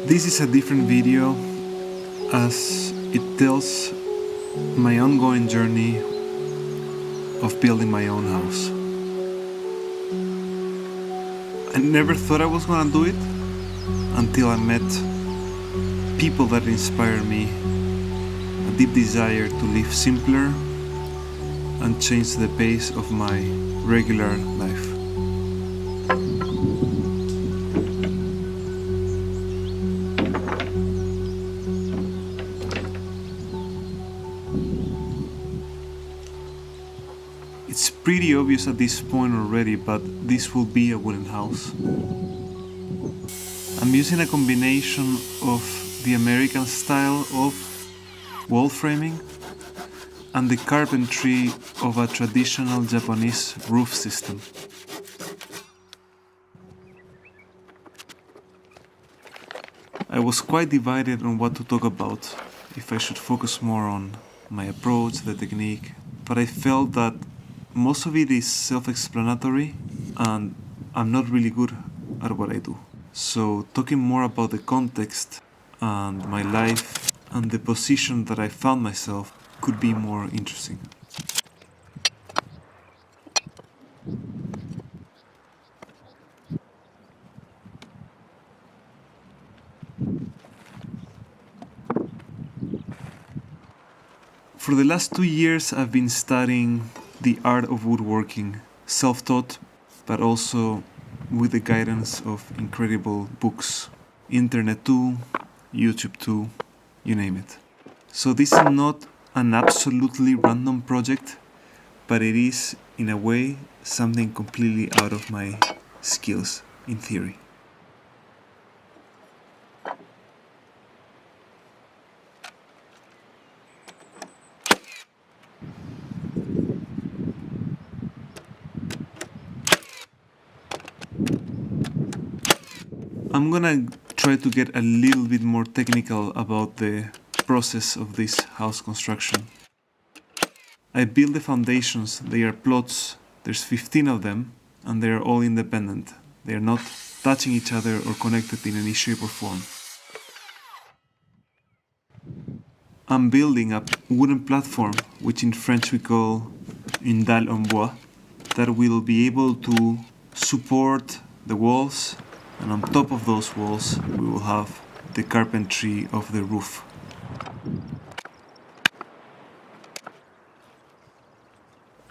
This is a different video as it tells my ongoing journey of building my own house. I never thought I was gonna do it until I met people that inspired me, a deep desire to live simpler and change the pace of my regular life. It's pretty obvious at this point already, but this will be a wooden house. I'm using a combination of the American style of wall framing and the carpentry of a traditional Japanese roof system. I was quite divided on what to talk about, if I should focus more on my approach, the technique, but I felt that most of it is self-explanatory and I'm not really good at what I do. So talking more about the context and my life and the position that I found myself could be more interesting. For the last 2 years I've been studying the art of woodworking, self-taught, but also with the guidance of incredible books, internet too, YouTube too, you name it. So this is not an absolutely random project, but it is, in a way, something completely out of my skills in theory. I'm gonna try to get a little bit more technical about the process of this house construction. I built the foundations, they are plots, there's 15 of them, and they are all independent. They are not touching each other or connected in any shape or form. I'm building a wooden platform, which in French we call une dalle en bois, that will be able to support the walls, and on top of those walls we will have the carpentry of the roof.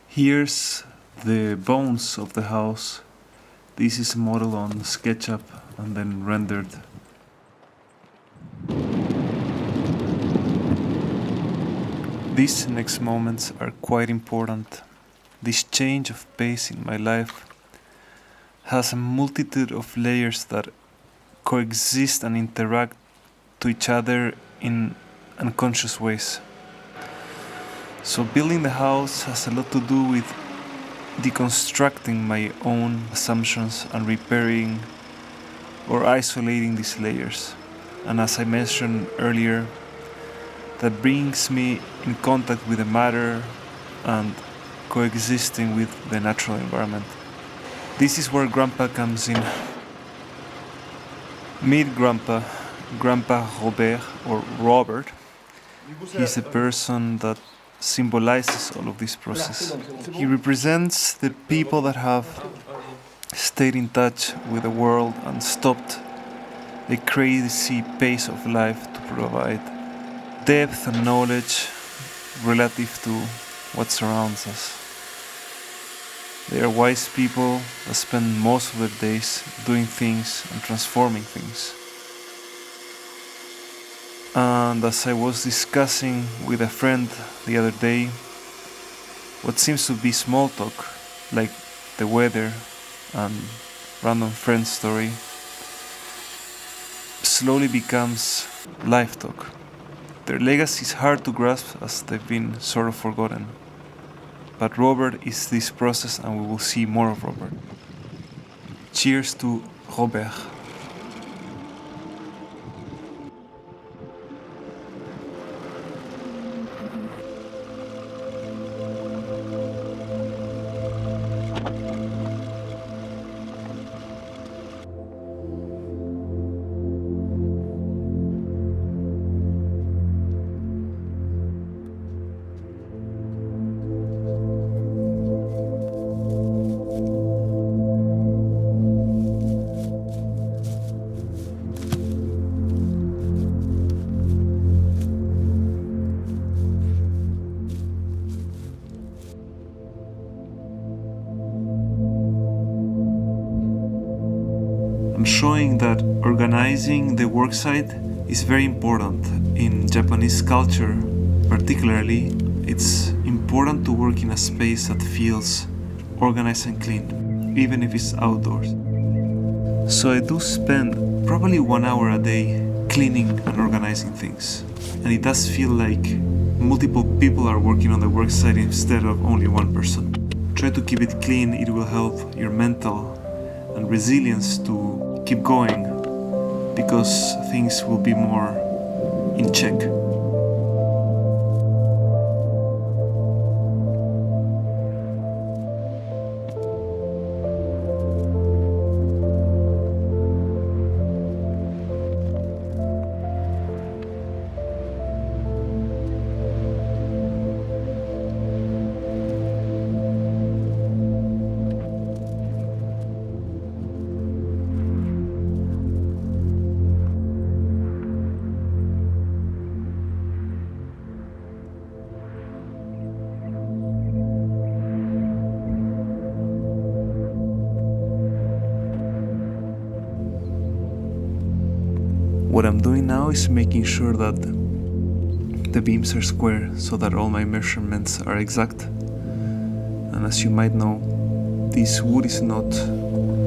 Here's the bones of the house. This is modeled on SketchUp and then rendered. These next moments are quite important. This change of pace in my life has a multitude of layers that coexist and interact to each other in unconscious ways. So building the house has a lot to do with deconstructing my own assumptions and repairing or isolating these layers. And as I mentioned earlier, that brings me in contact with the matter and coexisting with the natural environment. This is where Grandpa comes in. Meet Grandpa, Grandpa Robert or Robert. He's the person that symbolizes all of this process. He represents the people that have stayed in touch with the world and stopped the crazy pace of life to provide depth and knowledge relative to what surrounds us. They are wise people that spend most of their days doing things and transforming things. And as I was discussing with a friend the other day, what seems to be small talk, like the weather and random friend story, slowly becomes life talk. Their legacy is hard to grasp as they've been sort of forgotten. But Robert is this process and we will see more of Robert. Cheers to Robert. showing that organizing the worksite is very important. In Japanese culture, particularly, it's important to work in a space that feels organized and clean, even if it's outdoors. So I do spend probably 1 hour a day cleaning and organizing things. And it does feel like multiple people are working on the worksite instead of only one person. Try to keep it clean, it will help your mental and resilience to keep going, because things will be more in check. What I'm doing now is making sure that the beams are square so that all my measurements are exact. And as you might know, this wood is not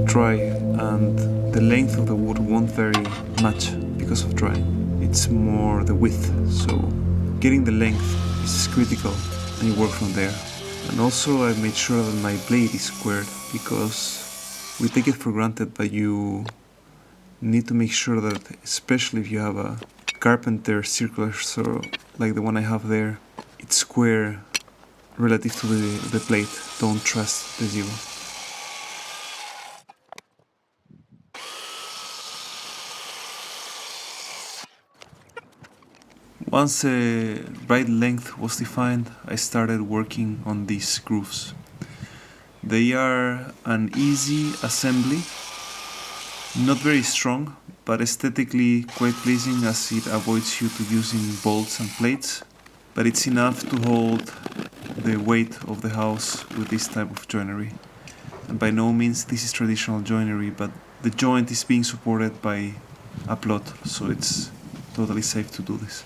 dry and the length of the wood won't vary much because of drying. It's more the width, so getting the length is critical and you work from there. And also I've made sure that my blade is squared, because we take it for granted, but you need to make sure that, especially if you have a Carpentry circular saw like the one I have there, it's square relative to the plate. Don't trust the zero. Once the right length was defined, I started working on these grooves. They are an easy assembly, not very strong, but aesthetically quite pleasing as it avoids you to using bolts and plates, but it's enough to hold the weight of the house with this type of joinery. And by no means this is traditional joinery, but the joint is being supported by a plot, so it's totally safe to do this.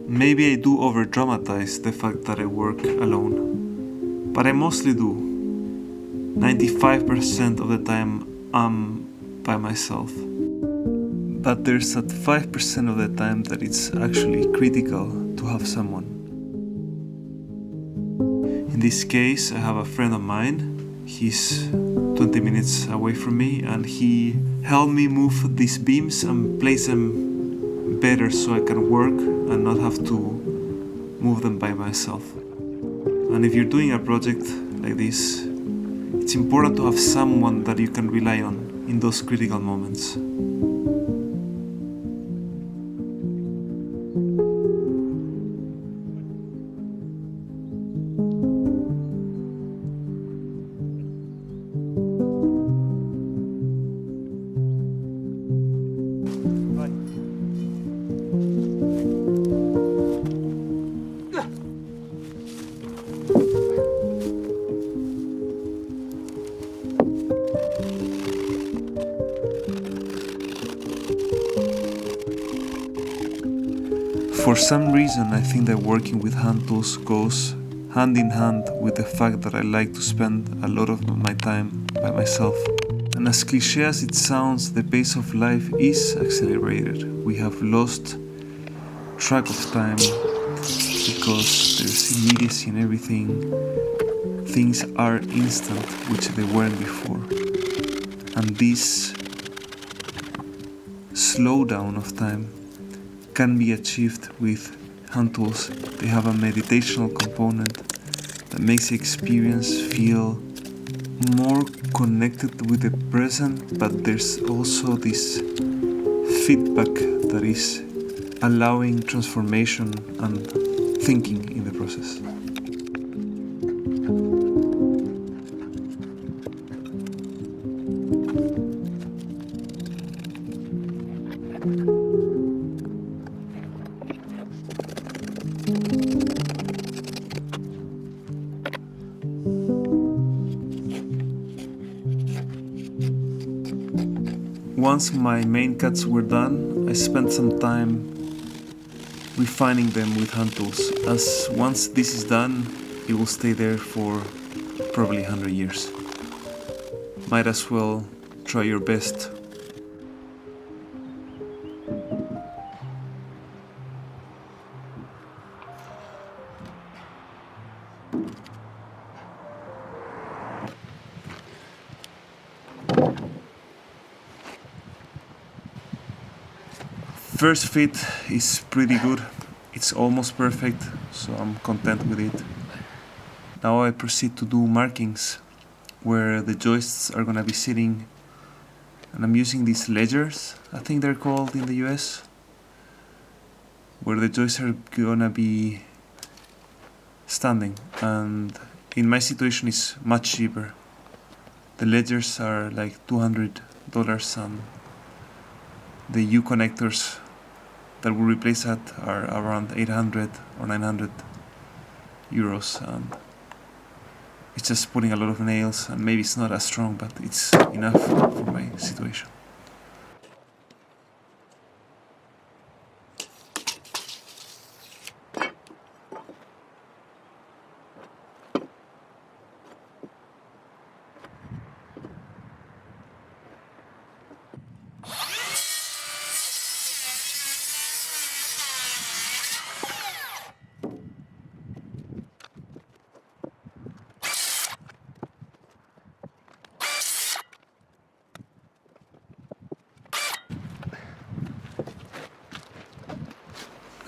Maybe I do over dramatize the fact that I work alone, but I mostly do. 95% of the time I'm by myself. But there's that 5% of the time that it's actually critical to have someone. In this case, I have a friend of mine. He's 20 minutes away from me, and he helped me move these beams and place them better so I can work and not have to move them by myself. And if you're doing a project like this, it's important to have someone that you can rely on in those critical moments. For some reason, I think that working with hand tools goes hand in hand with the fact that I like to spend a lot of my time by myself. And as cliché as it sounds, the pace of life is accelerated. We have lost track of time because there's immediacy in everything. Things are instant, which they weren't before. And this slowdown of time can be achieved with hand tools. They have a meditational component that makes the experience feel more connected with the present, but there's also this feedback that is allowing transformation and thinking in the process. once my main cuts were done, I spent some time refining them with hand tools, as once this is done, it will stay there for probably 100 years. Might as well try your best. First fit is pretty good. It's almost perfect, so I'm content with it. Now I proceed to do markings, where the joists are gonna be sitting, and I'm using these ledgers, I think they're called in the US, where the joists are gonna be standing, and in my situation it's much cheaper. The ledgers are like $200 and the U connectors that will replace that are around 800 or 900 euros, and it's just putting a lot of nails, and maybe it's not as strong, but it's enough for my situation.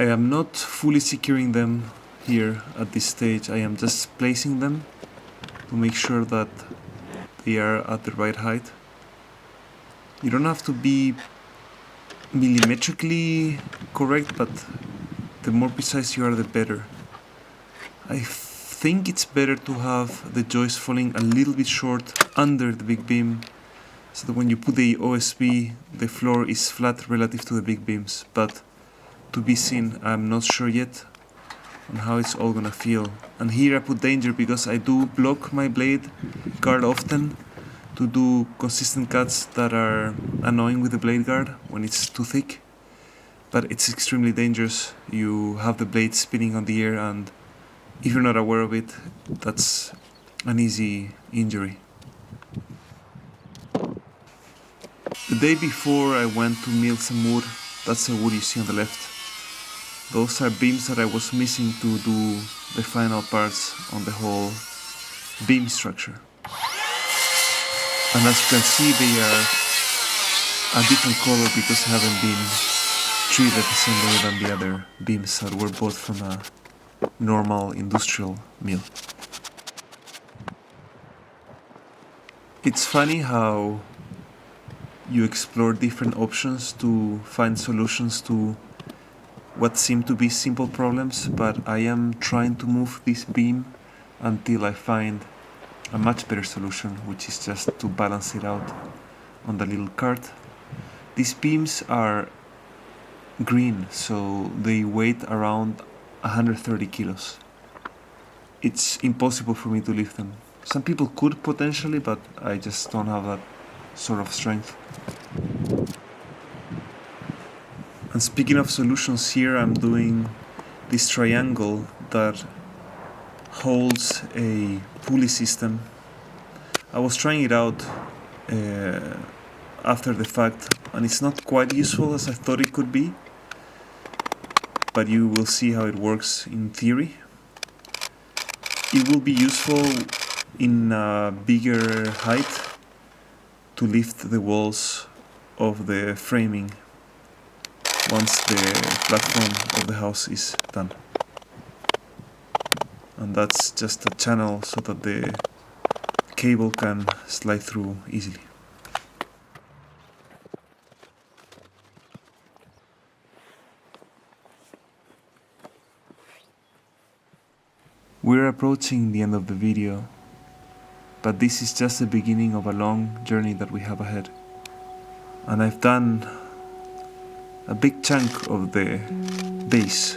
I am not fully securing them here at this stage. I am just placing them to make sure that they are at the right height. You don't have to be millimetrically correct, but the more precise you are, the better. I think it's better to have the joist falling a little bit short under the big beam, so that when you put the OSB, the floor is flat relative to the big beams, but to be seen. I'm not sure yet on how it's all gonna feel. And here I put danger because I do block my blade guard often to do consistent cuts that are annoying with the blade guard when it's too thick. But it's extremely dangerous. You have the blade spinning on the air, and if you're not aware of it, that's an easy injury. The day before I went to mill some wood. That's the wood you see on the left. Those are beams that I was missing to do the final parts on the whole beam structure. And as you can see, they are a different color because they haven't been treated the same way than the other beams that were bought from a normal industrial mill. It's funny how you explore different options to find solutions to what seem to be simple problems, but I am trying to move this beam until I find a much better solution, which is just to balance it out on the little cart. These beams are green, so they weigh around 130 kilos. It's impossible for me to lift them. Some people could potentially, but I just don't have that sort of strength. And speaking of solutions, here I'm doing this triangle that holds a pulley system. I was trying it out after the fact, and it's not quite useful as I thought it could be, but you will see how it works in theory. It will be useful in a bigger height to lift the walls of the framing once the platform of the house is done. And that's just a channel so that the cable can slide through easily. We're approaching the end of the video, but this is just the beginning of a long journey that we have ahead. And I've done a big chunk of the base.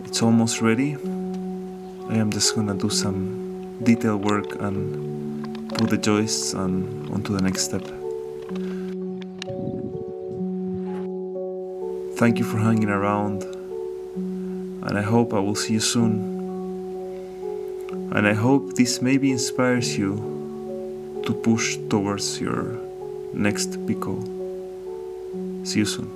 It's almost ready. I am just gonna do some detail work and put the joists onto the next step. Thank you for hanging around, and I hope I will see you soon. And I hope this maybe inspires you to push towards your next big goal. See you soon.